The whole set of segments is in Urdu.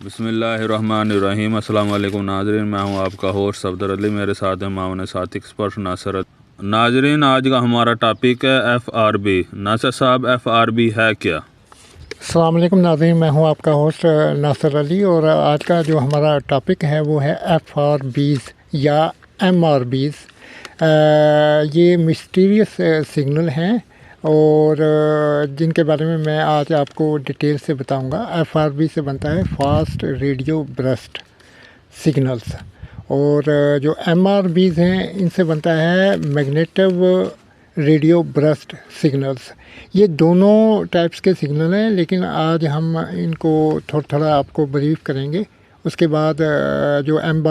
بسم اللہ الرحمن الرحیم۔ السلام علیکم ناظرین، میں ہوں آپ کا ہوسٹ صفدر علی، میرے ساتھ ہیں معاون ساتھ ایکسپرٹ ناصر علی۔ ناظرین، آج کا ہمارا ٹاپک ہے ایف آر بی۔ ناصر صاحب، ایف آر بی ہے کیا؟ السلام علیکم ناظرین، میں ہوں آپ کا ہوسٹ ناصر علی، اور آج کا جو ہمارا ٹاپک ہے وہ ہے ایف آر بیز یا ایم آر بیز۔ یہ مسٹیریس سگنل ہیں اور جن کے بارے میں آج آپ کو ڈیٹیل سے بتاؤں گا۔ ایف آر بی سے بنتا ہے فاسٹ ریڈیو برسٹ سگنلز، اور جو ایم آر بیز ہیں ان سے بنتا ہے میگنیٹو ریڈیو برسٹ سگنلز۔ یہ دونوں ٹائپس کے سگنل ہیں، لیکن آج ہم ان کو تھوڑا تھوڑا آپ کو بریف کریں گے۔ اس کے بعد جو ایم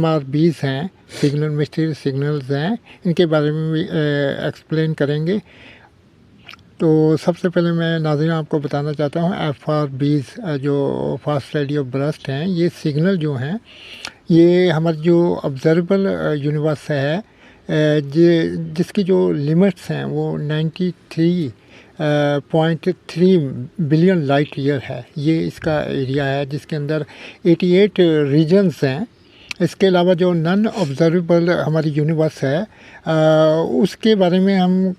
آر بیز ہیں، سگنل مسٹیریس سگنلز ہیں، ان کے بارے میں بھی ایکسپلین کریں گے۔ تو سب سے پہلے میں ناظرین آپ کو بتانا چاہتا ہوں ایف آر بیز جو فاسٹ ریڈیو برسٹ ہیں، یہ سگنل جو ہیں یہ ہماری جو آبزرویبل یونیورس ہے جس کی جو لمٹس ہیں وہ 93.3 بلین لائٹ ایئر ہے۔ یہ اس کا ایریا ہے جس کے اندر 88 ریجنز ہیں۔ اس کے علاوہ جو نان آبزرویبل ہماری یونیورس ہے اس کے بارے میں ہم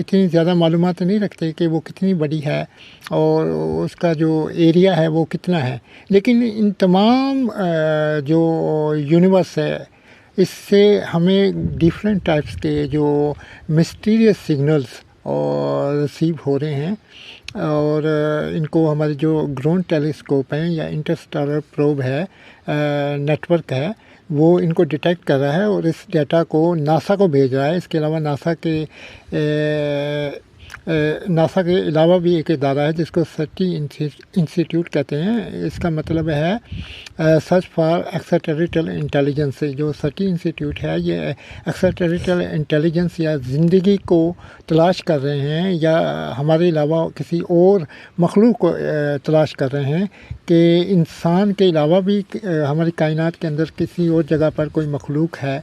اتنی زیادہ معلومات نہیں رکھتے کہ وہ کتنی بڑی ہے اور اس کا جو ایریا ہے وہ کتنا ہے، لیکن ان تمام جو یونیورس ہے اس سے ہمیں ڈیفرنٹ ٹائپس کے جو مسٹیریس سگنلز ریسیو ہو رہے ہیں، اور ان کو ہمارے جو گرون ٹیلیسکوپ ہیں یا انٹرسٹیلر پروب ہے، نیٹ ورک ہے، وہ ان کو ڈیٹیکٹ کر رہا ہے اور اس ڈیٹا کو ناسا کو بھیج رہا ہے۔ اس کے علاوہ ناسا کے علاوہ بھی ایک ادارہ ہے جس کو سٹی انسٹیٹیوٹ کہتے ہیں۔ اس کا مطلب ہے سرچ فار ایکسٹرا ٹیریٹریل انٹیلیجنس۔ جو سٹی انسٹیٹیوٹ ہے یہ ایکسٹرا ٹیریٹریل انٹیلیجنس یا زندگی کو تلاش کر رہے ہیں، یا ہمارے علاوہ کسی اور مخلوق کو تلاش کر رہے ہیں کہ انسان کے علاوہ بھی ہماری کائنات کے اندر کسی اور جگہ پر کوئی مخلوق ہے۔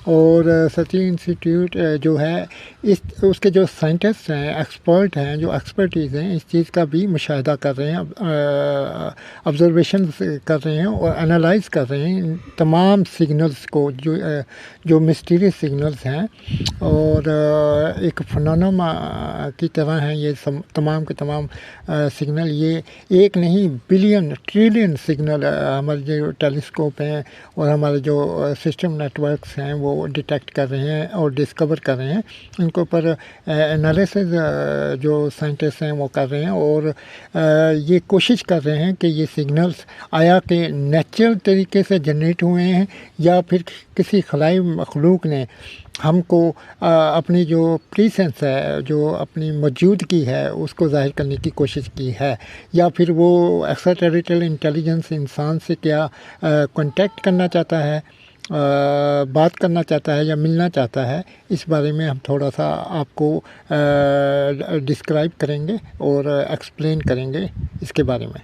اور سٹی انسٹیٹیوٹ جو ہے اس کے جو سائنٹسٹ ہیں، ایکسپرٹ ہیں، جو ایکسپرٹیز ہیں، اس چیز کا بھی مشاہدہ کر رہے ہیں، آبزرویشنز کر رہے ہیں اور انالائز کر رہے ہیں ان تمام سگنلز کو جو مسٹیریس سگنلز ہیں، اور ایک فنانوما کی طرح ہیں یہ تمام کے تمام سگنل۔ یہ ایک نہیں بلین ٹریلین سگنل ہمارے جو ٹیلیسکوپ ہیں اور ہمارے جو سسٹم نیٹ ورکس ہیں وہ ڈیٹیکٹ کر رہے ہیں اور ڈسکور کر رہے ہیں۔ ان کے اوپر انالیسز جو سائنٹسٹ ہیں وہ کر رہے ہیں، اور یہ کوشش کر رہے ہیں کہ یہ سگنلز آیا کہ نیچرل طریقے سے جنریٹ ہوئے ہیں یا پھر کسی خلائی مخلوق نے ہم کو اپنی جو پریسنس ہے، جو اپنی موجودگی ہے، اس کو ظاہر کرنے کی کوشش کی ہے، یا پھر وہ ایکسٹرا ٹیریٹریل انٹیلیجنس انسان سے کیا کانٹیکٹ کرنا چاہتا ہے، بات کرنا چاہتا ہے یا ملنا چاہتا ہے۔ اس بارے میں ہم تھوڑا سا آپ کو ڈسکرائب کریں گے اور ایکسپلین کریں گے اس کے بارے میں۔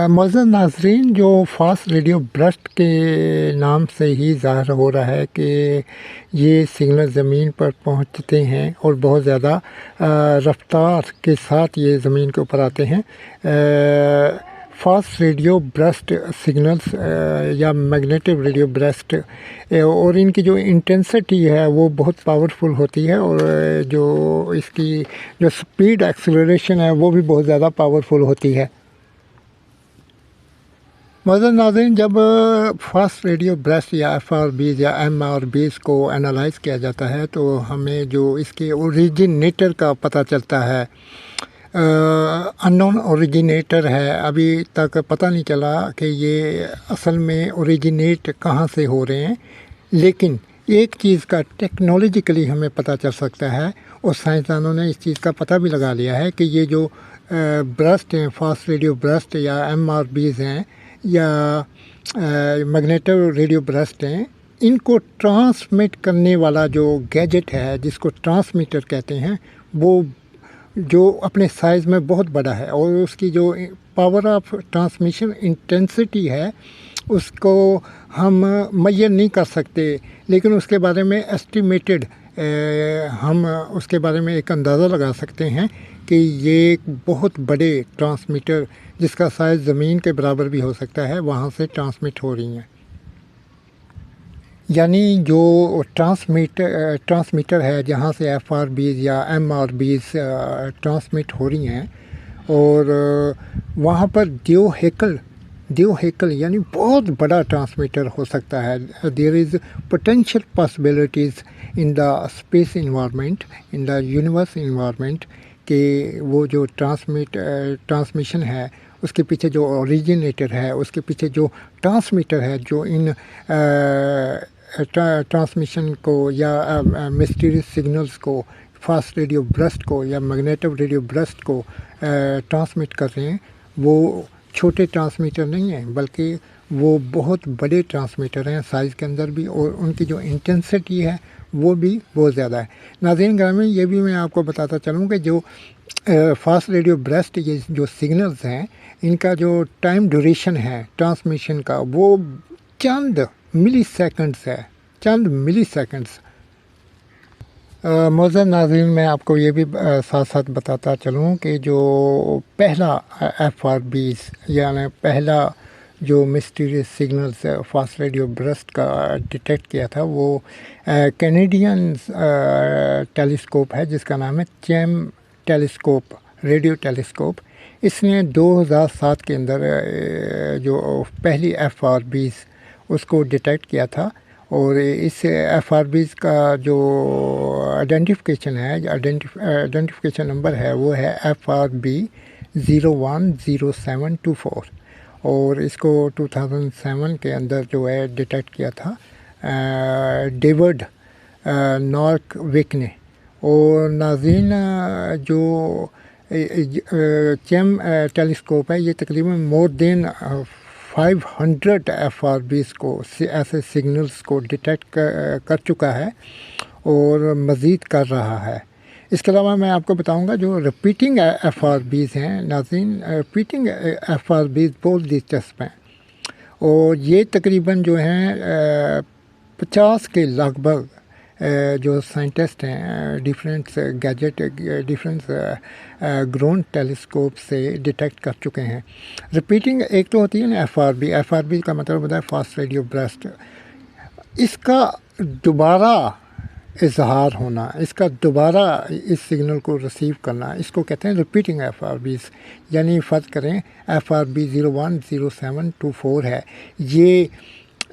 معزز ناظرین، جو فاسٹ ریڈیو برسٹ کے نام سے ہی ظاہر ہو رہا ہے کہ یہ سگنل زمین پر پہنچتے ہیں اور بہت زیادہ رفتار کے ساتھ یہ زمین کے اوپر آتے ہیں۔ فاسٹ ریڈیو برسٹ سگنلز یا میگنیٹو ریڈیو برسٹ، اور ان کی جو انٹینسٹی ہے وہ بہت پاورفل ہوتی ہے، اور جو اس کی جو سپیڈ ایکسلریشن ہے وہ بھی بہت زیادہ پاورفل ہوتی ہے۔ معزز ناظرین، جب فاسٹ ریڈیو برسٹ یا ایف آر بیز یا ایم آر بیز کو انالائز کیا جاتا ہے تو ہمیں جو اس کے اوریجنیٹر کا پتہ چلتا ہے۔ انون اوریجنیٹر ہے، ابھی تک پتہ نہیں چلا کہ یہ اصل میں اوریجنیٹ کہاں سے ہو رہے ہیں، لیکن ایک چیز کا ٹیکنالوجیکلی ہمیں پتہ چل سکتا ہے، اور سائنسدانوں نے اس چیز کا پتہ بھی لگا لیا ہے کہ یہ جو برسٹ ہیں، فاسٹ ریڈیو برسٹ یا ایم آر بیز ہیں یا میگنیٹو ریڈیو برسٹ ہیں، ان کو ٹرانسمٹ کرنے والا جو گیجٹ ہے جس کو ٹرانسمیٹر کہتے ہیں، وہ جو اپنے سائز میں بہت بڑا ہے، اور اس کی جو پاور آف ٹرانسمیشن انٹینسٹی ہے اس کو ہم میئر نہیں کر سکتے، لیکن اس کے بارے میں ایسٹیمیٹڈ ہم اس کے بارے میں ایک اندازہ لگا سکتے ہیں کہ یہ ایک بہت بڑے ٹرانسمیٹر جس کا سائز زمین کے برابر بھی ہو سکتا ہے وہاں سے ٹرانسمٹ ہو رہی ہیں. یعنی جو ٹرانسمیٹر ہے جہاں سے ایف آر بیز یا ایم آر بیز ٹرانسمٹ ہو رہی ہیں اور وہاں پر دیو ہیکل یعنی بہت بڑا ٹرانسمیٹر ہو سکتا ہے. There is potential possibilities in the space environment in the universe environment کہ وہ جو ٹرانسمیشن ہے اس کے پیچھے جو اوریجنیٹر ہے اس کے پیچھے جو ٹرانسمیٹر ہے جو ان ٹرانسمیشن کو یا مسٹیریس سگنلز کو فاسٹ ریڈیو برسٹ کو یا میگنیٹو ریڈیو برسٹ کو ٹرانسمٹ کر رہے ہیں وہ چھوٹے ٹرانسمیٹر نہیں ہیں بلکہ وہ بہت بڑے ٹرانسمیٹر ہیں سائز کے اندر بھی اور ان کی جو انٹینسٹی ہے وہ بھی بہت زیادہ ہے. ناظرین گرامی یہ بھی میں آپ کو بتاتا چلوں کہ جو فاسٹ ریڈیو برسٹ یہ جو سگنلز ہیں ان کا جو ٹائم ڈیوریشن ہے ٹرانسمیشن کا وہ چند ملی سیکنڈس. معزز ناظرین میں آپ کو یہ بھی ساتھ ساتھ بتاتا چلوں کہ جو پہلا ایف آر بیز یعنی پہلا جو مسٹیریس سگنلز فاسٹ ریڈیو برسٹ کا ڈیٹیکٹ کیا تھا وہ کینیڈین ٹیلیسکوپ ہے جس کا نام ہے چیم ٹیلیسکوپ ریڈیو ٹیلیسکوپ. اس نے 2007 کے اندر جو پہلی ایف آر بیز اس کو ڈیٹیکٹ کیا تھا اور اس ایف آر بیز کا جو آئیڈینٹیفیکیشن ہے آئیڈینٹیفیکیشن نمبر ہے وہ ہے FRB 010724 اور اس کو 2007 کے اندر جو ہے ڈیٹیکٹ کیا تھا ڈیوڈ نارک وک نے. اور ناظرین جو چیم ٹیلیسکوپ ہے یہ تقریباً مور دین 500 ایف آر بیز کو ایسے سگنلز کو ڈیٹیکٹ کر چکا ہے اور مزید کر رہا ہے. اس کے علاوہ میں آپ کو بتاؤں گا جو ریپیٹنگ ایف آر بیز ہیں ناظرین ریپیٹنگ ایف آر بیز بہت دلچسپ ہیں اور یہ تقریباً جو ہیں 50 کے لگ بھگ جو سائنٹسٹ ہیں different gadget different grown telescope سے ڈیٹیکٹ کر چکے ہیں. ریپیٹنگ ایک تو ہوتی ہے نا ایف آر بی کا مطلب ہوتا ہے فاسٹ ریڈیو برسٹ. اس کا دوبارہ اظہار ہونا اس کا دوبارہ اس سگنل کو ریسیو کرنا اس کو کہتے ہیں ریپیٹنگ ایف آر بیز. یعنی فرض کریں FRB 010724 ہے یہ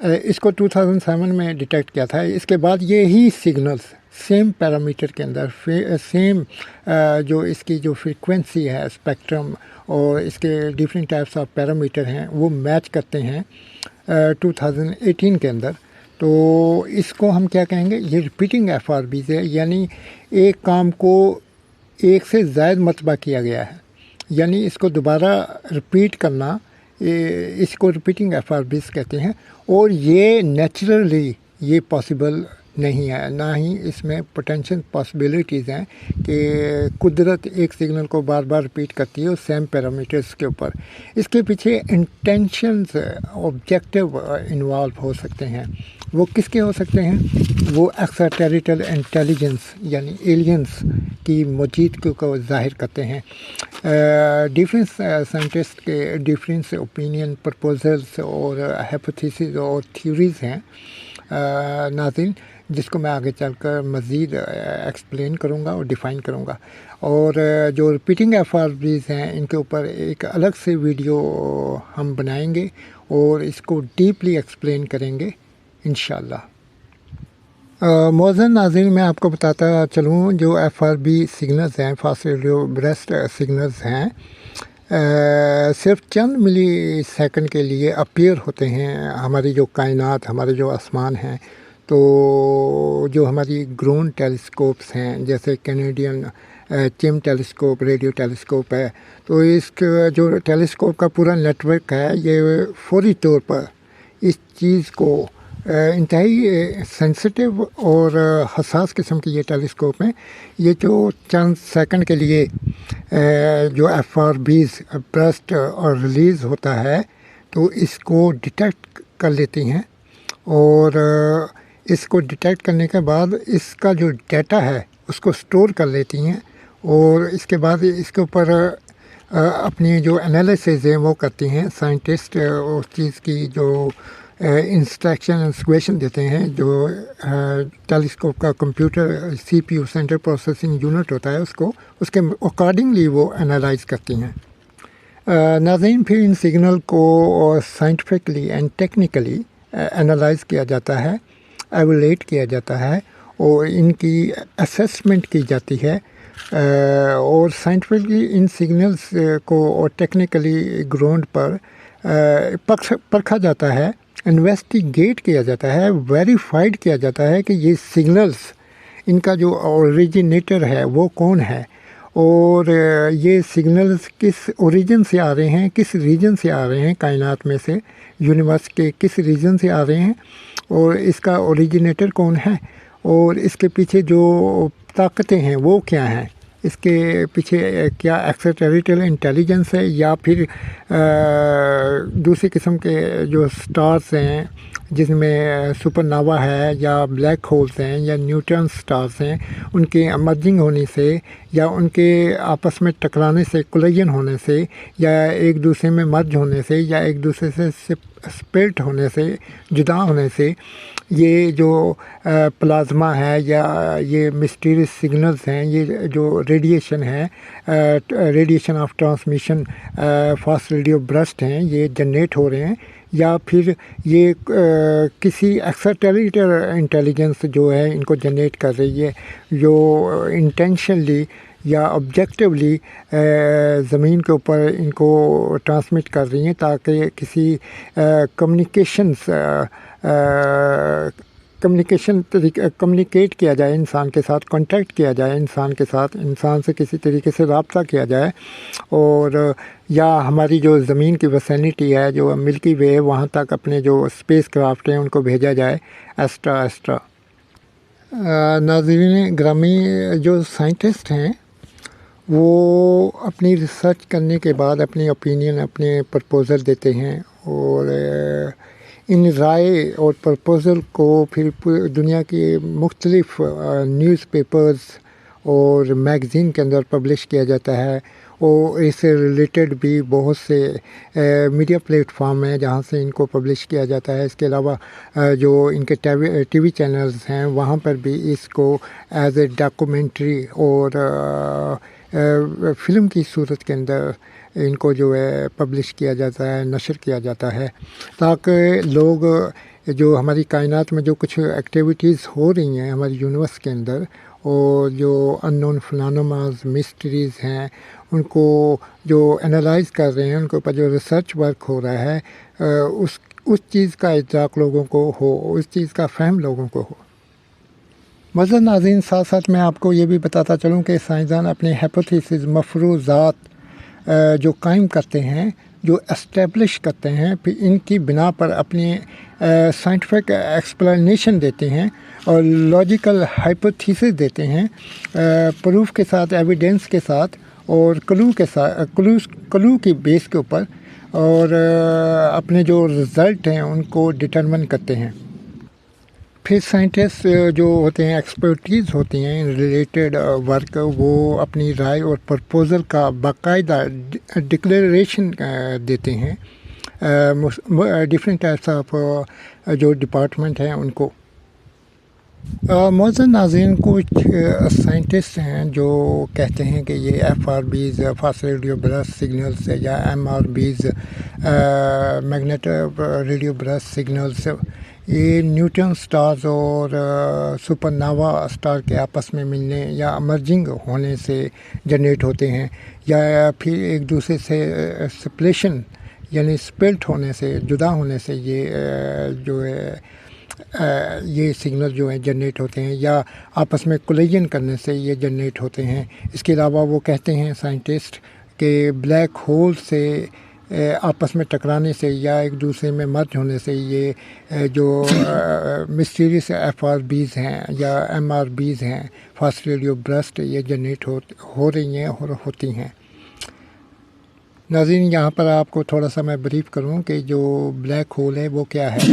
اس کو 2007 میں ڈیٹیکٹ کیا تھا. اس کے بعد یہی سگنلز سیم پیرامیٹر کے اندر سیم جو اس کی جو فریکوینسی ہے اسپیکٹرم اور اس کے ڈفرینٹ ٹائپس آف پیرامیٹر ہیں وہ میچ کرتے ہیں 2018 کے اندر. تو اس کو ہم کیا کہیں گے یہ ریپیٹنگ ایف آر بیز ہے یعنی ایک کام کو ایک سے زائد مرتبہ کیا گیا ہے یعنی اس کو دوبارہ ریپیٹ کرنا اس کو ریپیٹنگ ایف آر بیز کہتے ہیں. اور یہ نیچرلی یہ پاسبل نہیں ہے نہ ہی اس میں پوٹینشیل پاسبلٹیز ہیں کہ قدرت ایک سگنل کو بار بار ریپیٹ کرتی ہے اور سیم پیرامیٹرز کے اوپر. اس کے پیچھے انٹینشنز آبجیکٹیو انوالو ہو سکتے ہیں. وہ کس کے ہو سکتے ہیں؟ وہ ایکسٹرا ٹیریٹریل انٹیلیجنس یعنی ایلینز کی موجودگی کو ظاہر کرتے ہیں. ڈیفرنس سائنٹسٹ کے ڈیفرنس اوپینین پرپوزلز اور ہیپوتھیسز اور تھیوریز ہیں ناظرین جس کو میں آگے چل کر مزید ایکسپلین کروں گا اور ڈیفائن کروں گا. اور جو ریپیٹنگ ایف آر بیز ہیں ان کے اوپر ایک الگ سے ویڈیو ہم بنائیں گے اور اس کو ڈیپلی ایکسپلین کریں گے انشاءاللہ. معزز ناظرین میں آپ کو بتاتا چلوں جو ایف آر بی سگنلز ہیں فاسٹ ریڈیو برسٹ سگنلز ہیں صرف چند ملی سیکنڈ کے لیے اپیئر ہوتے ہیں ہماری جو کائنات ہمارے جو آسمان ہیں. تو جو ہماری گرون ٹیلیسکوپس ہیں جیسے کینیڈین چیم ٹیلیسکوپ ریڈیو ٹیلیسکوپ ہے تو اس کا جو ٹیلیسکوپ کا پورا نیٹ ورک ہے یہ فوری طور پر اس چیز کو انتہائی سینسٹیو اور حساس قسم کی یہ ٹیلیسکوپ ہیں. یہ جو چند سیکنڈ کے لیے جو ایف آر بیز برسٹ اور ریلیز ہوتا ہے تو اس کو ڈیٹیکٹ کر لیتی ہیں اور اس کو ڈیٹیکٹ کرنے کے بعد اس کا جو ڈیٹا ہے اس کو سٹور کر لیتی ہیں اور اس کے بعد اس کے اوپر اپنی جو انالیسز ہیں وہ کرتی ہیں سائنٹسٹ، اس چیز کی جو انسٹرکشن انسٹویشن دیتے ہیں، جو ٹیلیسکوپ کا computer C P U centre processing unit ہوتا ہے اس کے اکارڈنگلی وہ انالائز کرتی ہیں۔ ناظرین، پھر ان سگنل کو سائنٹیفکلی اینڈ ٹیکنیکلی انالائز کیا جاتا ہے، ایویلیٹ کیا جاتا ہے اور ان کی اسیسمنٹ کی جاتی ہے اور سائنٹیفکلی ان سگنلز کو اور ٹیکنیکلی گراؤنڈ پر پرکھا جاتا ہے، انویسٹیگیٹ کیا جاتا ہے، ویریفائڈ کیا جاتا ہے کہ یہ سگنلز، ان کا جو اوریجنیٹر ہے وہ کون ہے اور یہ سگنلز کس اوریجن سے آ رہے ہیں، کس ریجن سے آ رہے ہیں، کائنات میں سے یونیورس کے کس ریجن سے آ رہے ہیں اور اس کا اوریجنیٹر کون ہے اور اس کے پیچھے جو طاقتیں ہیں وہ کیا ہیں، اس کے پیچھے کیا ایکسٹرا ٹیریٹریل انٹیلیجنس ہے یا پھر دوسری قسم کے جو سٹارز ہیں جس میں سپر ناوا ہے یا بلیک ہولز ہیں یا نیوٹرن سٹارز ہیں، ان کے امرجنگ ہونے سے یا ان کے آپس میں ٹکرانے سے، کولیجن ہونے سے یا ایک دوسرے میں مرج ہونے سے یا ایک دوسرے سے سپلٹ ہونے سے، جدا ہونے سے یہ جو پلازما ہے یا یہ مسٹیریس سگنلز ہیں، یہ جو ریڈیشن ہے، radiation of transmission fast radio burst ہیں، یہ جنریٹ ہو رہے ہیں یا پھر یہ کسی ایکسٹرا ٹیریٹریل انٹیلیجنس جو ہے ان کو جنریٹ کر رہی ہے، جو انٹینشنلی یا آبجیکٹیولی زمین کے اوپر ان کو ٹرانسمٹ کر رہی ہیں تاکہ کسی کمیونیکیٹ کیا جائے انسان کے ساتھ، کانٹیکٹ کیا جائے انسان کے ساتھ، انسان سے کسی طریقے سے رابطہ کیا جائے اور یا ہماری جو زمین کی ویسینٹی ہے، جو ملکی وے ہے، وہاں تک اپنے جو اسپیس کرافٹ ہیں ان کو بھیجا جائے، ایسٹرا۔ ناظرین گرامی، جو سائنٹسٹ ہیں وہ اپنی ریسرچ کرنے کے بعد اپنی اوپینین، اپنے پرپوزل دیتے ہیں اور ان رائے اور پرپوزل کو پھر دنیا کی مختلف نیوز پیپرز اور میگزین کے اندر پبلش کیا جاتا ہے اور اس سے ریلیٹڈ بھی بہت سے میڈیا پلیٹ فارم ہیں جہاں سے ان کو پبلش کیا جاتا ہے۔ اس کے علاوہ جو ان کے ٹی وی چینلز ہیں وہاں پر بھی اس کو ایز اے ڈاکومنٹری اور فلم کی صورت کے اندر ان کو جو ہے پبلش کیا جاتا ہے، نشر کیا جاتا ہے تاکہ لوگ جو ہماری کائنات میں جو کچھ ایکٹیویٹیز ہو رہی ہیں ہماری یونیورس کے اندر اور جو ان نون فنانوماز، مسٹریز ہیں، ان کو جو انالائز کر رہے ہیں، ان کے اوپر جو ریسرچ ورک ہو رہا ہے، اس چیز کا ادراک لوگوں کو ہو، اس چیز کا فہم لوگوں کو ہو۔ معزز ناظرین، ساتھ ساتھ میں آپ کو یہ بھی بتاتا چلوں کہ سائنسدان اپنے ہیپوتھیسز، مفروضات جو قائم کرتے ہیں، جو اسٹیبلش کرتے ہیں، پھر ان کی بنا پر اپنی سائنٹیفک ایکسپلینیشن دیتے ہیں اور لاجیکل ہائپوتھیسز دیتے ہیں، پروف کے ساتھ، ایویڈنس کے ساتھ اور کلو کی بیس کے اوپر، اور اپنے جو رزلٹ ہیں ان کو ڈٹرمن کرتے ہیں۔ پھر سائنٹسٹ جو ہوتے ہیں، ایکسپرٹیز ہوتی ہیں ریلیٹڈ ورک، وہ اپنی رائے اور پرپوزل کا باقاعدہ ڈکلیریشن دیتے ہیں ڈفرینٹ ٹائپس آف جو ڈپارٹمنٹ ہیں ان کو۔ معزز ناظرین، کچھ سائنٹسٹ ہیں جو کہتے ہیں کہ یہ F R Bs, fast radio burst signals, یا M R Bs, magnet radio burst signals, یہ نیوٹرن سٹارز اور سپر ناوا سٹار کے آپس میں ملنے یا امرجنگ ہونے سے جنریٹ ہوتے ہیں، یا پھر ایک دوسرے سے سپلیشن یعنی سپلٹ ہونے سے، جدا ہونے سے یہ جو ہے یہ سگنل جو ہیں جنریٹ ہوتے ہیں، یا آپس میں کولیجن کرنے سے یہ جنریٹ ہوتے ہیں۔ اس کے علاوہ وہ کہتے ہیں سائنٹسٹ کہ بلیک ہول سے آپس میں ٹکرانے سے یا ایک دوسرے میں مرج ہونے سے یہ جو مسٹیریس ایف آر بیز ہیں یا ایم آر بیز ہیں، فاسٹ ریڈیو برسٹ، یہ جنریٹ ہو رہی ہیں اور ہوتی ہیں۔ ناظرین، یہاں پر آپ کو تھوڑا سا میں بریف کروں کہ جو بلیک ہول ہے وہ کیا ہے۔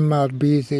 MRBs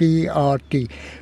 PRT।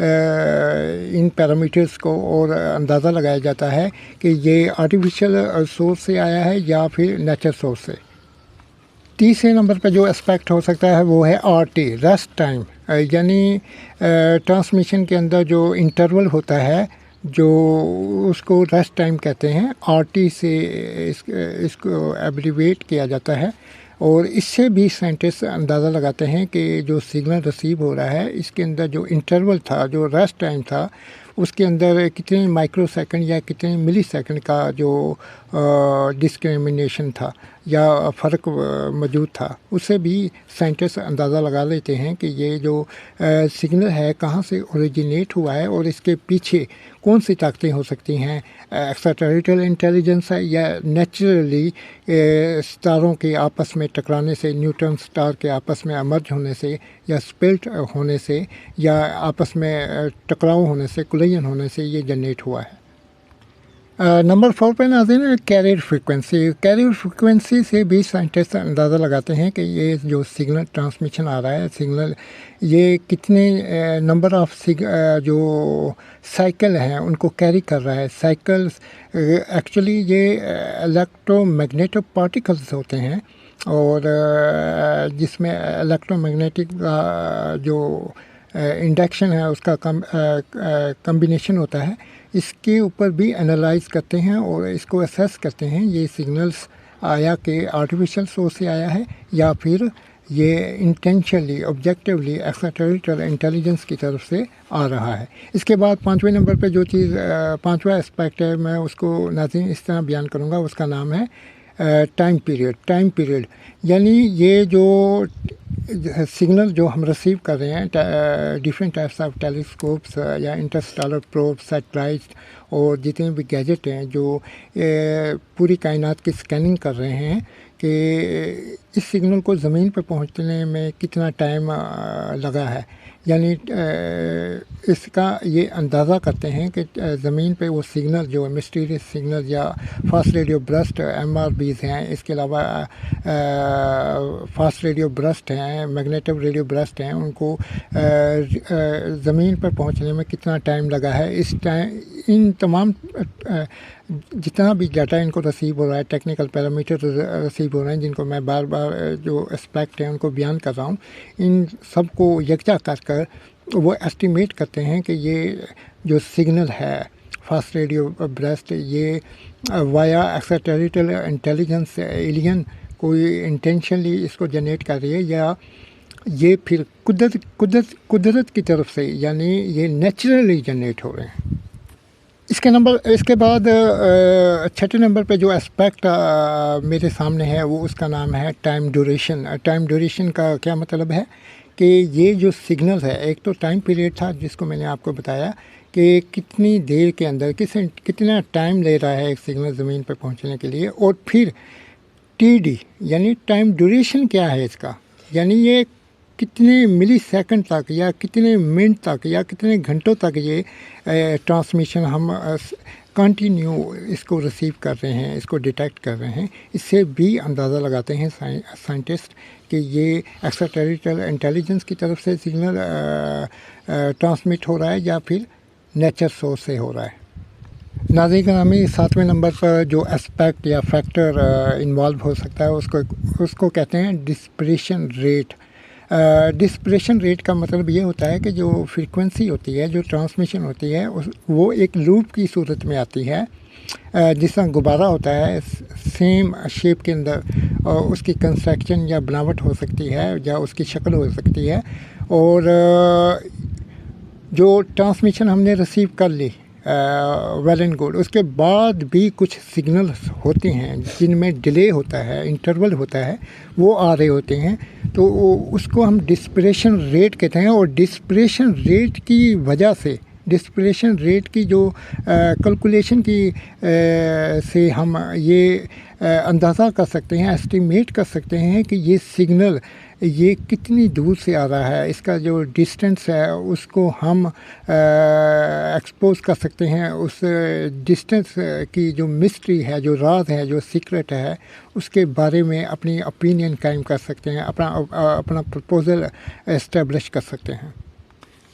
ان پیرامیٹرز کو اور اندازہ لگایا جاتا ہے کہ یہ آرٹیفیشل سورس سے آیا ہے یا پھر نیچر سورس سے۔ تیسرے نمبر پہ جو اسپیکٹ ہو سکتا ہے وہ ہے آر ٹی، ریسٹ ٹائم، یعنی ٹرانسمیشن کے اندر جو انٹرول ہوتا ہے جو اس کو ریسٹ ٹائم کہتے ہیں، آر ٹی سے اس کو ایبریویٹ کیا جاتا ہے، اور اس سے بھی سائنٹسٹ اندازہ لگاتے ہیں کہ جو سگنل ریسیو ہو رہا ہے اس کے اندر جو انٹرول تھا، جو ریسٹ ٹائم تھا، اس کے اندر کتنے مائکرو سیکنڈ یا کتنے ملی سیکنڈ کا جو ڈسکریمنیشن تھا یا فرق موجود تھا، اس سے بھی سائنٹسٹ اندازہ لگا لیتے ہیں کہ یہ جو سگنل ہے کہاں سے اوریجنیٹ ہوا ہے اور اس کے پیچھے کون سی طاقتیں ہو سکتی ہیں، ایکسٹرا ٹیریٹریل انٹیلیجنس ہے یا نیچرلی ستاروں کے آپس میں ٹکرانے سے، نیوٹرن سٹار کے آپس میں امرج ہونے سے یا سپلٹ ہونے سے یا آپس میں ٹکراؤ ہونے سے، کولائژن ہونے سے یہ جنریٹ ہوا ہے۔ نمبر 4 پہ ناظرین کیریئر فریکوینسی۔ کیریئر فریکوینسی سے بھی سائنٹسٹ اندازہ لگاتے ہیں کہ یہ جو سگنل ٹرانسمیشن آ رہا ہے، سگنل یہ کتنے نمبر آف جو سائیکل ہیں ان کو کیری کر رہا ہے۔ سائیکلز ایکچولی یہ الیکٹرو میگنیٹک پارٹیکلز ہوتے ہیں، اور جس میں الیکٹرو میگنیٹک کا جو انڈکشن ہے اس کا کمبینیشن ہوتا ہے، اس کے اوپر بھی انالائز کرتے ہیں اور اس کو اسیس کرتے ہیں یہ سگنلز آیا کہ آرٹیفیشل سورس سے آیا ہے یا پھر یہ انٹینشنلی آبجیکٹیولی ایکسٹرا ٹیریٹریل انٹیلیجنس کی طرف سے آ رہا ہے۔ اس کے بعد 5ویں نمبر پہ جو چیز 5واں اسپیکٹ ہے، میں اس کو ناظرین اس طرح بیان کروں گا، اس کا نام ہے ٹائم پیریڈ۔ ٹائم پیریڈ یعنی یہ جو سگنل جو ہم ریسیو کر رہے ہیں ڈفرینٹ ٹائپس آف ٹیلیسکوپس یا انٹرسٹیلر پروب، سیٹلائٹس اور جتنے بھی گیجٹ ہیں جو پوری کائنات کی اسکیننگ کر رہے ہیں کہ اس سگنل کو زمین پہ پہنچنے میں کتنا ٹائم لگا ہے، یعنی اس کا یہ اندازہ کرتے ہیں کہ زمین پہ وہ سگنل جو مسٹیریس سگنل یا فاسٹ ریڈیو برسٹ MRBs ہیں، اس کے علاوہ فاسٹ ریڈیو برسٹ ہیں، میگنیٹو ریڈیو برسٹ ہیں، ان کو زمین پر پہنچنے میں کتنا ٹائم لگا ہے۔ اس ٹائم ان تمام جتنا بھی ڈیٹا ان کو ریسیو ہو رہا ہے، ٹیکنیکل پیرامیٹر ریسیو ہو رہے ہیں جن کو میں بار بار جو اسپیکٹ ہیں ان کو بیان کر رہا ہوں، ان سب کو یکجا کر وہ ایسٹیمیٹ کرتے ہیں کہ یہ جو سگنل ہے فاسٹ ریڈیو برسٹ یہ وایا ایکسٹرا ٹیریٹریل انٹیلیجنس ایلین کوئی انٹینشنلی اس کو جنریٹ کر رہی ہے یا یہ پھر قدرت کی طرف سے، یعنی یہ نیچرلی جنریٹ ہو رہے ہیں۔ اس کے بعد 6 نمبر پہ جو اسپیکٹ میرے سامنے ہے وہ اس کا نام ہے ٹائم ڈیوریشن۔ ٹائم ڈیوریشن کا کیا مطلب ہے کہ یہ جو سگنل ہے، ایک تو ٹائم پیریڈ تھا جس کو میں نے آپ کو بتایا کہ کتنی دیر کے اندر کتنا ٹائم لے رہا ہے ایک سگنل زمین پہ پہنچنے کے لیے، اور پھر TD یعنی ٹائم ڈیوریشن کیا ہے اس کا، یعنی یہ کتنے ملی سیکنڈ تک یا کتنے منٹ تک یا کتنے گھنٹوں تک یہ ٹرانسمیشن ہم کنٹینیو اس کو ریسیو کر رہے ہیں، اس کو ڈیٹیکٹ کر رہے ہیں۔ اس سے بھی اندازہ لگاتے ہیں سائنٹسٹ کہ یہ ایکسٹرا ٹیریٹریل انٹیلیجنس کی طرف سے سگنل ٹرانسمٹ ہو رہا ہے یا پھر نیچر سورس سے ہو رہا ہے۔ ناظرین گرامی، 7ویں نمبر پر جو اسپیکٹ یا فیکٹر انوالو ہو سکتا ہے اس کو کہتے ہیں ڈسپریشن ریٹ۔ ڈسپریشن ریٹ کا مطلب یہ ہوتا ہے کہ جو فریکوینسی ہوتی ہے، جو ٹرانسمیشن ہوتی ہے، وہ ایک لوپ کی صورت میں آتی ہے، جس طرح غبارہ ہوتا ہے سیم شیپ کے اندر، اور اس کی کنسٹرکشن یا بناوٹ ہو سکتی ہے یا اس کی شکل ہو سکتی ہے، اور جو ٹرانسمیشن ہم نے ریسیو کر لی ویل اینڈ گڈ، اس کے بعد بھی کچھ سگنلز ہوتے ہیں جن میں ڈیلے ہوتا ہے، انٹرول ہوتا ہے، وہ آ رہے ہوتے ہیں، تو اس کو ہم ڈسپریشن ریٹ کہتے ہیں۔ اور ڈسپریشن ریٹ کی وجہ سے، ڈسپریشن ریٹ کی جو کیلکولیشن کی سے ہم یہ اندازہ کر سکتے ہیں، ایسٹیمیٹ کر سکتے ہیں کہ یہ سگنل یہ کتنی دور سے آ رہا ہے، اس کا جو ڈسٹینس ہے اس کو ہم ایکسپوز کر سکتے ہیں، اس ڈسٹینس کی جو مسٹری ہے، جو راز ہے، جو سیکرٹ ہے، اس کے بارے میں اپنی اوپینین قائم کر سکتے ہیں، اپنا پرپوزل اسٹیبلش کر سکتے ہیں۔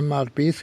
MRBs,